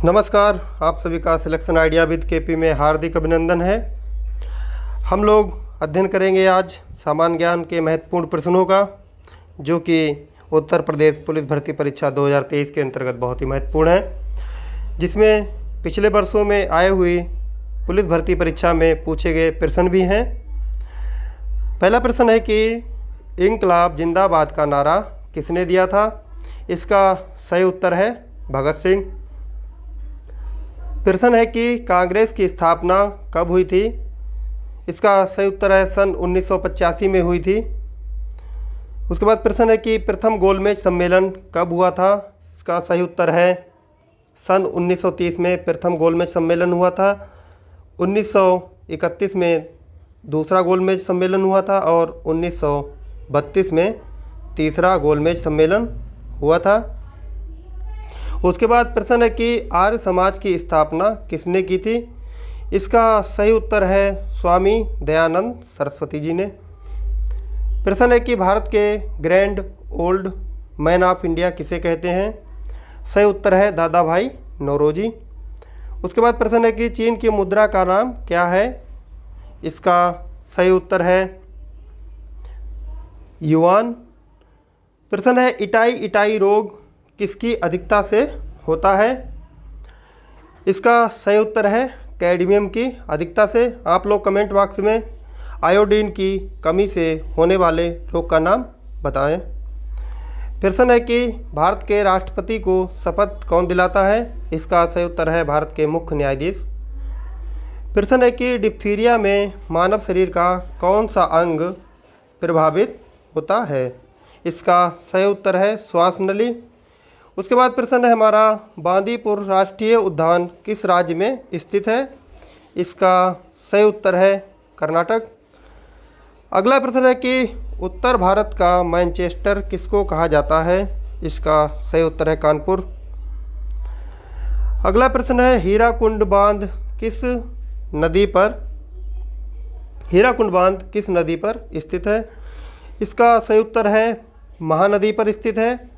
नमस्कार, आप सभी का सिलेक्शन आइडिया विद केपी में हार्दिक अभिनंदन है। हम लोग अध्ययन करेंगे आज सामान्य ज्ञान के महत्वपूर्ण प्रश्नों का, जो कि उत्तर प्रदेश पुलिस भर्ती परीक्षा 2023 के अंतर्गत बहुत ही महत्वपूर्ण है, जिसमें पिछले वर्षों में आए हुई पुलिस भर्ती परीक्षा में पूछे गए प्रश्न भी हैं। पहला प्रश्न है कि इंकलाब जिंदाबाद का नारा किसने दिया था? इसका सही उत्तर है भगत सिंह। प्रश्न है कि कांग्रेस की स्थापना कब हुई थी? इसका सही उत्तर है सन 1985 में हुई थी। उसके बाद प्रश्न है कि प्रथम गोलमेज सम्मेलन कब हुआ था? इसका सही उत्तर है सन 1930 में प्रथम गोलमेज सम्मेलन हुआ था। 1931 में दूसरा गोलमेज सम्मेलन हुआ था और 1932 में तीसरा गोलमेज सम्मेलन हुआ था। उसके बाद प्रश्न है कि आर्य समाज की स्थापना किसने की थी? इसका सही उत्तर है स्वामी दयानंद सरस्वती जी ने। प्रश्न है कि भारत के grand old man of India किसे कहते हैं? सही उत्तर है दादा भाई नौरोजी। उसके बाद प्रश्न है कि चीन की मुद्रा का नाम क्या है? इसका सही उत्तर है युआन। प्रश्न है इटाई इटाई रोग किसकी अधिकता से होता है? इसका सही उत्तर है कैडमियम की अधिकता से। आप लोग कमेंट बॉक्स में आयोडीन की कमी से होने वाले रोग का नाम बताएं। प्रश्न है कि भारत के राष्ट्रपति को शपथ कौन दिलाता है? इसका सही उत्तर है भारत के मुख्य न्यायाधीश। प्रश्न है कि डिप्थीरिया में मानव शरीर का कौन सा अंग प्रभावित होता है? इसका सही उत्तर है श्वास नली। उसके बाद प्रश्न है हमारा बांदीपुर राष्ट्रीय उद्यान किस राज्य में स्थित है? इसका सही उत्तर है कर्नाटक। अगला प्रश्न है कि उत्तर भारत का मैनचेस्टर किसको कहा जाता है? इसका सही उत्तर है कानपुर। अगला प्रश्न है हीराकुंड बांध किस नदी पर स्थित है? इसका सही उत्तर है महानदी पर स्थित है।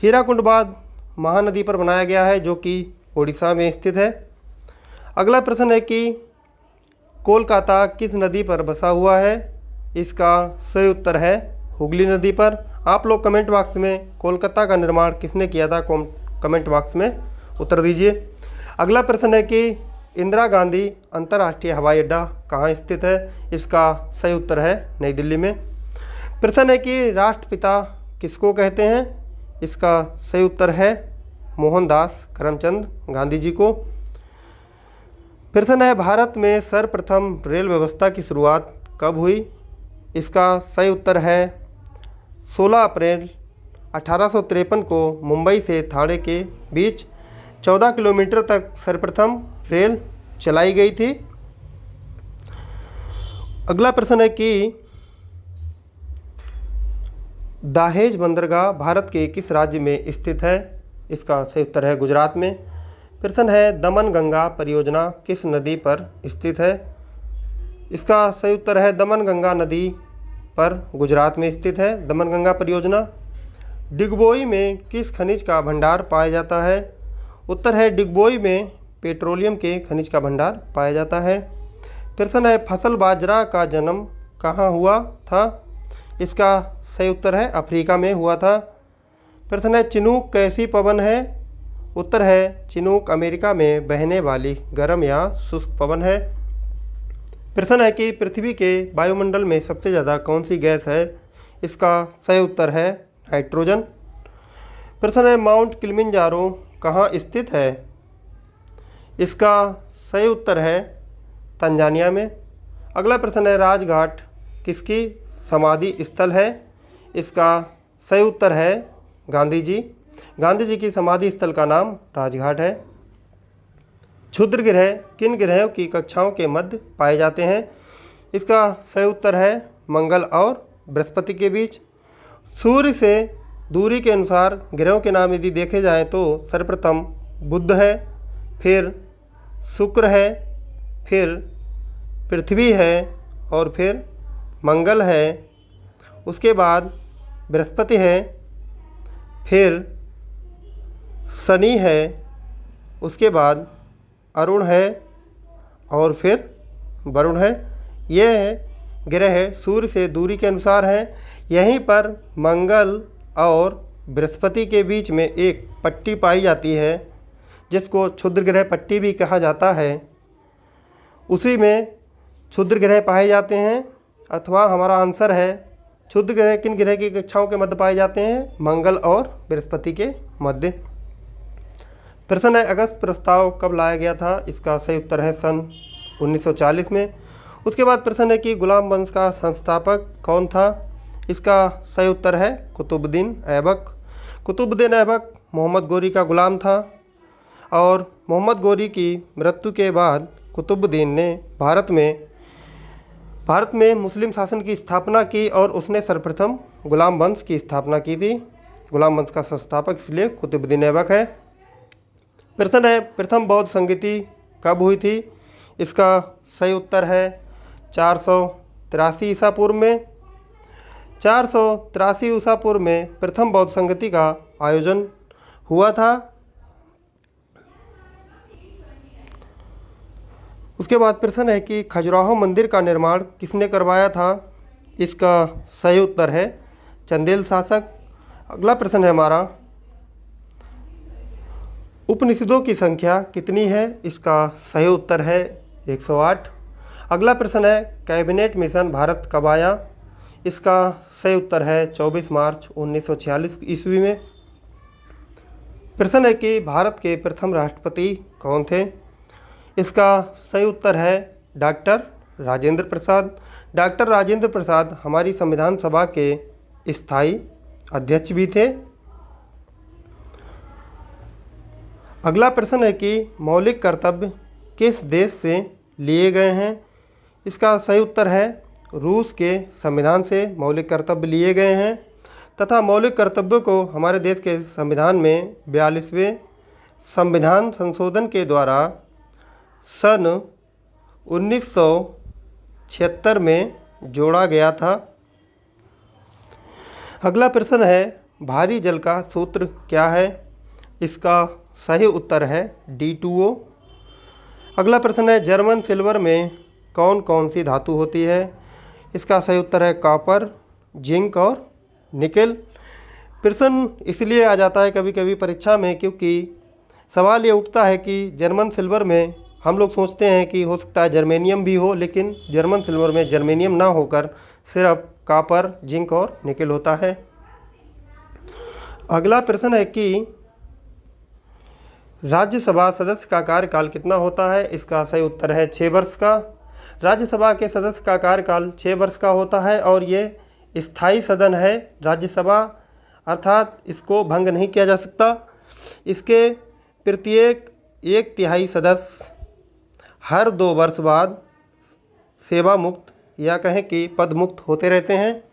हीराकुंड बांध महानदी पर बनाया गया है, जो कि उड़ीसा में स्थित है। अगला प्रश्न है कि कोलकाता किस नदी पर बसा हुआ है? इसका सही उत्तर है हुगली नदी पर। आप लोग कमेंट बॉक्स में कोलकाता का निर्माण किसने किया था, कमेंट बॉक्स में उत्तर दीजिए। अगला प्रश्न है कि इंदिरा गांधी अंतर्राष्ट्रीय हवाई अड्डा कहाँ स्थित है? इसका सही उत्तर है नई दिल्ली में। प्रश्न है कि राष्ट्रपिता किसको कहते हैं? इसका सही उत्तर है मोहनदास करमचंद गांधी जी को। प्रश्न है भारत में सर्वप्रथम रेल व्यवस्था की शुरुआत कब हुई? इसका सही उत्तर है 16 अप्रैल 1853 को मुंबई से थाने के बीच 14 किलोमीटर तक सर्वप्रथम रेल चलाई गई थी। अगला प्रश्न है कि दाहेज बंदरगाह भारत के किस राज्य में स्थित है? इसका सही उत्तर है गुजरात में। प्रश्न है दमन गंगा परियोजना किस नदी पर स्थित है? इसका सही उत्तर है दमन गंगा नदी पर गुजरात में स्थित है दमन गंगा परियोजना। डिगबोई में किस खनिज का भंडार पाया जाता है? उत्तर है डिगबोई में पेट्रोलियम के खनिज का भंडार पाया जाता है। प्रश्न है फसल बाजरा का जन्म कहाँ हुआ था? इसका सही उत्तर है अफ्रीका में हुआ था। प्रश्न है चिनूक कैसी पवन है? उत्तर है चिनूक अमेरिका में बहने वाली गर्म या शुष्क पवन है। प्रश्न है कि पृथ्वी के वायुमंडल में सबसे ज़्यादा कौन सी गैस है? इसका सही उत्तर है नाइट्रोजन। प्रश्न है माउंट किलिमंजारो कहाँ स्थित है? इसका सही उत्तर है तंजानिया में। अगला प्रश्न है राजघाट किसकी समाधि स्थल है? इसका सही उत्तर है गांधी जी की समाधि स्थल का नाम राजघाट है। क्षुद्र ग्रह किन ग्रहों की कक्षाओं के मध्य पाए जाते हैं? इसका सही उत्तर है मंगल और बृहस्पति के बीच। सूर्य से दूरी के अनुसार ग्रहों के नाम यदि देखे जाएं तो सर्वप्रथम बुध है, फिर शुक्र है, फिर पृथ्वी है और फिर मंगल है। उसके बाद बृहस्पति है, फिर शनि है उसके बाद अरुण है और फिर वरुण है। यह ग्रह सूर्य से दूरी के अनुसार हैं। यहीं पर मंगल और बृहस्पति के बीच में एक पट्टी पाई जाती है जिसको क्षुद्र ग्रह पट्टी भी कहा जाता है। उसी में क्षुद्र ग्रह पाए जाते हैं, अथवा हमारा आंसर है क्षुद्र ग्रह किन ग्रह की कक्षाओं के मध्य पाए जाते हैं? मंगल और बृहस्पति के मध्य। प्रश्न है अगस्त प्रस्ताव कब लाया गया था? इसका सही उत्तर है सन 1940 में। उसके बाद प्रश्न है कि गुलाम वंश का संस्थापक कौन था? इसका सही उत्तर है कुतुबुद्दीन ऐबक। कुतुबुद्दीन ऐबक मोहम्मद गोरी का गुलाम था और मोहम्मद गोरी की मृत्यु के बाद कुतुबुद्दीन ने भारत में मुस्लिम शासन की स्थापना की और उसने सर्वप्रथम गुलाम वंश की स्थापना की थी। गुलाम वंश का संस्थापक इसलिए कुतुबुद्दीन ऐबक है। प्रश्न है प्रथम बौद्ध संगीति कब हुई थी? इसका सही उत्तर है 483 ईसा पूर्व में। 483 ईसा पूर्व में प्रथम बौद्ध संगति का आयोजन हुआ था। उसके बाद प्रश्न है कि खजुराहो मंदिर का निर्माण किसने करवाया था? इसका सही उत्तर है चंदेल शासक। अगला प्रश्न है हमारा उपनिषदों की संख्या कितनी है? इसका सही उत्तर है 108। अगला प्रश्न है कैबिनेट मिशन भारत कब आया? इसका सही उत्तर है 24 मार्च 1946 ईस्वी में। प्रश्न है कि भारत के प्रथम राष्ट्रपति कौन थे? इसका सही उत्तर है डॉक्टर राजेंद्र प्रसाद। डॉक्टर राजेंद्र प्रसाद हमारी संविधान सभा के स्थायी अध्यक्ष भी थे। अगला प्रश्न है कि मौलिक कर्तव्य किस देश से लिए गए हैं? इसका सही उत्तर है रूस के संविधान से मौलिक कर्तव्य लिए गए हैं तथा मौलिक कर्तव्यों को हमारे देश के संविधान में 42वें संविधान संशोधन के द्वारा सन 1976 में जोड़ा गया था। अगला प्रश्न है भारी जल का सूत्र क्या है? इसका सही उत्तर है D2O। अगला प्रश्न है जर्मन सिल्वर में कौन कौन सी धातु होती है? इसका सही उत्तर है कॉपर, जिंक और निकेल। प्रश्न इसलिए आ जाता है कभी कभी परीक्षा में क्योंकि सवाल ये उठता है कि जर्मन सिल्वर में हम लोग सोचते हैं कि हो सकता है जर्मेनियम भी हो, लेकिन जर्मन सिल्वर में जर्मेनियम ना होकर सिर्फ कॉपर, जिंक और निकेल होता है। अगला प्रश्न है कि राज्यसभा सदस्य का कार्यकाल कितना होता है? इसका सही उत्तर है 6 वर्ष का। राज्यसभा के सदस्य का कार्यकाल 6 वर्ष का होता है और ये स्थायी सदन है राज्यसभा, अर्थात इसको भंग नहीं किया जा सकता। इसके प्रत्येक 1/3 सदस्य हर 2 वर्ष बाद सेवा मुक्त या कहें कि पद मुक्त होते रहते हैं।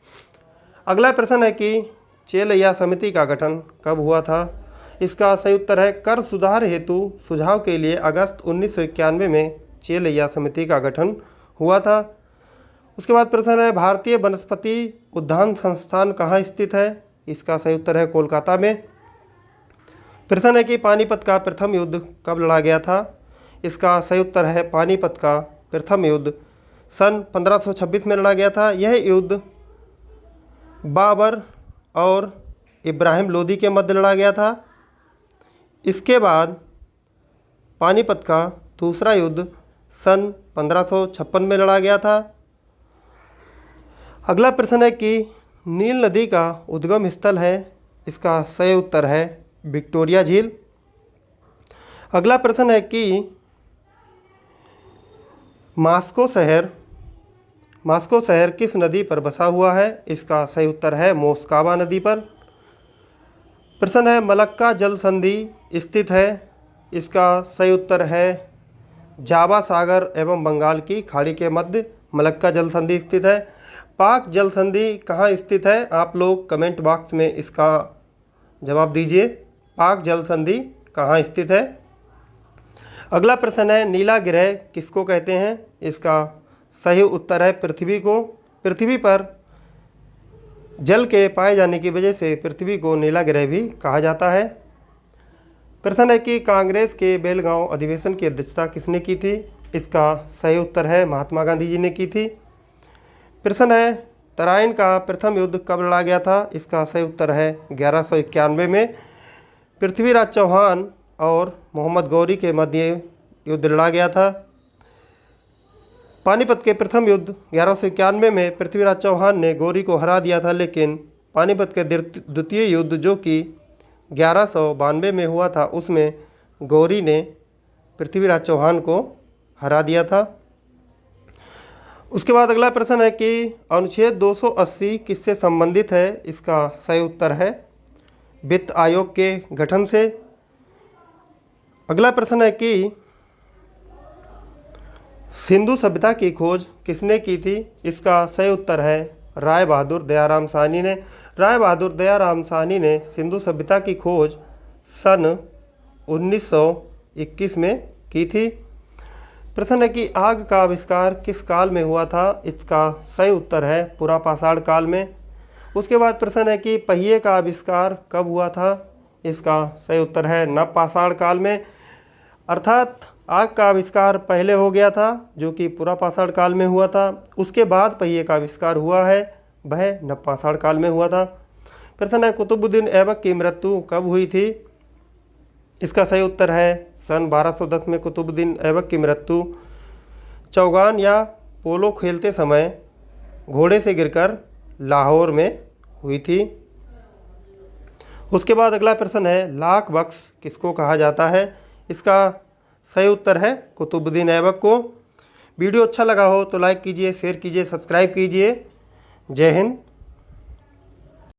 अगला प्रश्न है कि चेलैया समिति का गठन कब हुआ था? इसका सही उत्तर है कर सुधार हेतु सुझाव के लिए अगस्त 1991 में चेलैया समिति का गठन हुआ था। उसके बाद प्रश्न है भारतीय वनस्पति उद्यान संस्थान कहाँ स्थित है? इसका सही उत्तर है कोलकाता में। प्रश्न है कि पानीपत का प्रथम युद्ध कब लड़ा गया था? इसका सही उत्तर है पानीपत का प्रथम युद्ध सन 1526 में लड़ा गया था। यह युद्ध बाबर और इब्राहिम लोदी के मध्य लड़ा गया था। इसके बाद पानीपत का दूसरा युद्ध सन 1556 में लड़ा गया था। अगला प्रश्न है कि नील नदी का उद्गम स्थल है? इसका सही उत्तर है विक्टोरिया झील। अगला प्रश्न है कि मास्को शहर किस नदी पर बसा हुआ है? इसका सही उत्तर है मोस्कावा नदी पर। प्रश्न है मलक्का जल संधि स्थित है? इसका सही उत्तर है जावा सागर एवं बंगाल की खाड़ी के मध्य मलक्का जल संधि स्थित है। पाक जल संधि कहाँ स्थित है? आप लोग कमेंट बॉक्स में इसका जवाब दीजिए। पाक जल संधि कहाँ स्थित है? अगला प्रश्न है नीला ग्रह किसको कहते हैं? इसका सही उत्तर है पृथ्वी को। पृथ्वी पर जल के पाए जाने की वजह से पृथ्वी को नीला ग्रह भी कहा जाता है। प्रश्न है कि कांग्रेस के बेलगांव अधिवेशन की अध्यक्षता किसने की थी? इसका सही उत्तर है महात्मा गांधी जी ने की थी। प्रश्न है तराइन का प्रथम युद्ध कब लड़ा गया था? इसका सही उत्तर है 1191 में पृथ्वीराज चौहान और मोहम्मद गौरी के मध्य युद्ध लड़ा गया था। पानीपत के प्रथम युद्ध 1191 में पृथ्वीराज चौहान ने गौरी को हरा दिया था, लेकिन पानीपत के द्वितीय युद्ध जो कि 1192 में हुआ था उसमें गौरी ने पृथ्वीराज चौहान को हरा दिया था। उसके बाद अगला प्रश्न है कि अनुच्छेद 280 किससे संबंधित है? इसका सही उत्तर है वित्त आयोग के गठन से। अगला प्रश्न है कि सिंधु सभ्यता की खोज किसने की थी? इसका सही उत्तर है राय बहादुर दयाराम साहनी ने। राय बहादुर दयाराम साहनी ने सिंधु सभ्यता की खोज सन 1921 में की थी। प्रश्न है कि आग का आविष्कार किस काल में हुआ था? इसका सही उत्तर है पुरापाषाण काल में। उसके बाद प्रश्न है कि पहिए का आविष्कार कब हुआ था? इसका सही उत्तर है नवपाषाण काल में, अर्थात आग का आविष्कार पहले हो गया था जो कि पुरापाषाण काल में हुआ था। उसके बाद पहिए का आविष्कार हुआ है, वह नवपाषाण काल में हुआ था। प्रश्न है कुतुबुद्दीन ऐबक की मृत्यु कब हुई थी? इसका सही उत्तर है सन 1210 में कुतुबुद्दीन ऐबक की मृत्यु चौगान या पोलो खेलते समय घोड़े से गिरकर लाहौर में हुई थी। उसके बाद अगला प्रश्न है लाख बख्श किसको कहा जाता है? इसका सही उत्तर है कुतुबुद्दीन ऐबक को। वीडियो अच्छा लगा हो तो लाइक कीजिए, शेयर कीजिए, सब्सक्राइब कीजिए। जय हिंद।